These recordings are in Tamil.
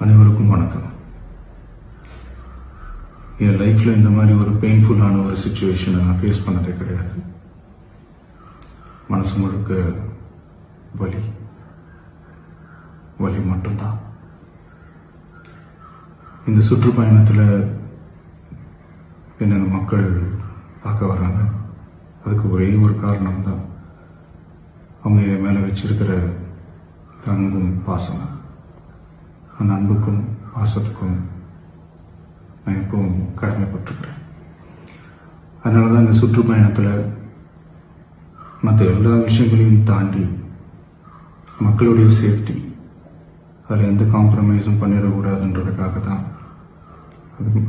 அனைவருக்கும் வணக்கம். என் லைஃப்பில் இந்த மாதிரி ஒரு பெயின்ஃபுல்லான ஒரு சுச்சுவேஷனை நான் ஃபேஸ் பண்ணதே கிடையாது. மனசு முழுக்க வலி மட்டும்தான். இந்த சுற்றுப்பயணத்தில் என்னென்ன மக்கள் பார்க்க வராங்க, அதுக்கு ஒரே ஒரு காரணம் தான், அவங்க என் மேலே வச்சிருக்கிற அன்பும் பாசம். அந்த அன்புக்கும் பாசத்துக்கும் நான் எப்பவும் கடமைப்பட்டிருக்கிறேன். அதனால தான் இந்த சுற்றுப்பயணத்தில் மற்ற எல்லா விஷயங்களையும் தாண்டி மக்களுடைய சேஃப்டி, அதில் எந்த காம்ப்ரமைஸும் பண்ணிடக்கூடாதுன்றதுக்காக தான்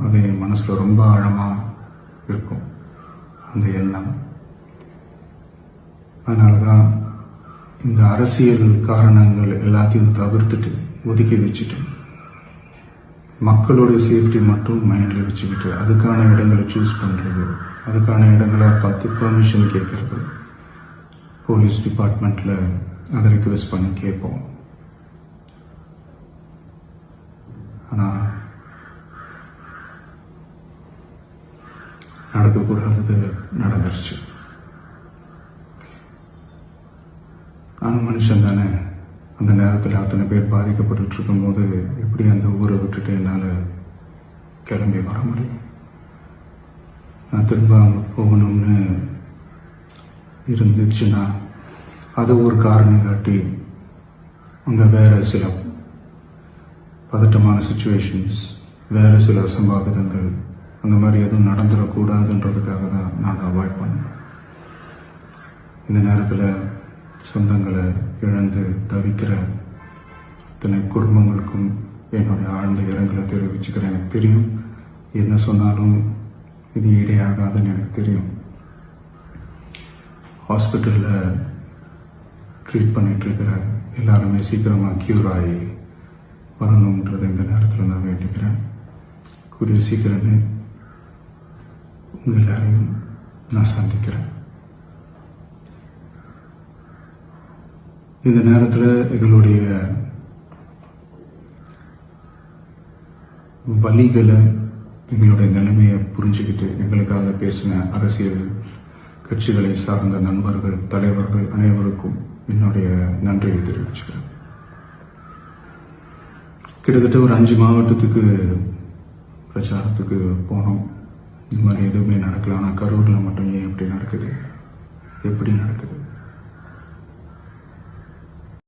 அது என் மனசில் ரொம்ப ஆழமாக இருக்கும் அந்த எண்ணம். அதனால தான் இந்த அரசியல் காரணங்கள் எல்லாத்தையும் தவிர்த்துட்டு ஒதுக்கி வச்சுட்டு மக்களுடைய சேஃப்டி மட்டும் மைண்டில் வச்சுக்கிட்டு அதுக்கான இடங்களை சூஸ் பண்ணுறது, அதுக்கான இடங்களை பார்த்து பெர்மிஷன் கேட்கறது, போலீஸ் டிபார்ட்மெண்ட்டில் அதை ரிக்வெஸ்ட் பண்ணி கேட்போம். ஆனால் நடக்கக்கூடாதது நடந்துருச்சு. நானும் மனுஷன் தானே. அந்த நேரத்தில் அத்தனை பேர் பாதிக்கப்பட்டு இருக்கும்போது எப்படி அந்த ஊரை விட்டுட்டு என்னால் கிளம்பி வர முடியும்? நான் திரும்ப அங்கே போகணும்னு இருந்துச்சுன்னா அதை ஒரு காரணம் காட்டி அங்கே வேறு சில பதட்டமான சுச்சுவேஷன்ஸ், வேறு சில அசம்பாவிதங்கள், அந்த மாதிரி எதுவும் நடந்துடக்கூடாதுன்றதுக்காக தான் நான் அவாய்ட் பண்ணேன். இந்த நேரத்தில் சொந்தங்களை இழந்து தவிக்கிற இத்தனை குடும்பங்களுக்கும் என்னுடைய ஆழ்ந்த இரங்கலை தெரிவிச்சுக்கிறேன். எனக்கு தெரியும், என்ன சொன்னாலும் இது ஈடையாகாதுன்னு எனக்கு தெரியும். ஹாஸ்பிட்டலில் ட்ரீட் பண்ணிகிட்ருக்கிற எல்லாருமே சீக்கிரமாக க்யூர் ஆகி வரணுன்றதை இந்த நேரத்தில் நான் வேண்டிக்கிறேன். கூடிய சீக்கிரமே உங்கள் எல்லாரையும் நான் சந்திக்கிறேன். இந்த நேரத்தில் எங்களுடைய வலிகளை, எங்களுடைய நிலைமையை புரிஞ்சுக்கிட்டு எங்களுக்காக பேசின அரசியல் கட்சிகளை சார்ந்த நண்பர்கள், தலைவர்கள் அனைவருக்கும் என்னுடைய நன்றியை தெரிவிச்சுக்கிறேன். கிட்டத்தட்ட ஒரு 5 மாவட்டத்துக்கு பிரச்சாரத்துக்கு போனோம். இந்த மாதிரி எதுவுமே நடக்கல. ஆனால் கரூரில் மட்டும் ஏன் எப்படி நடக்குது?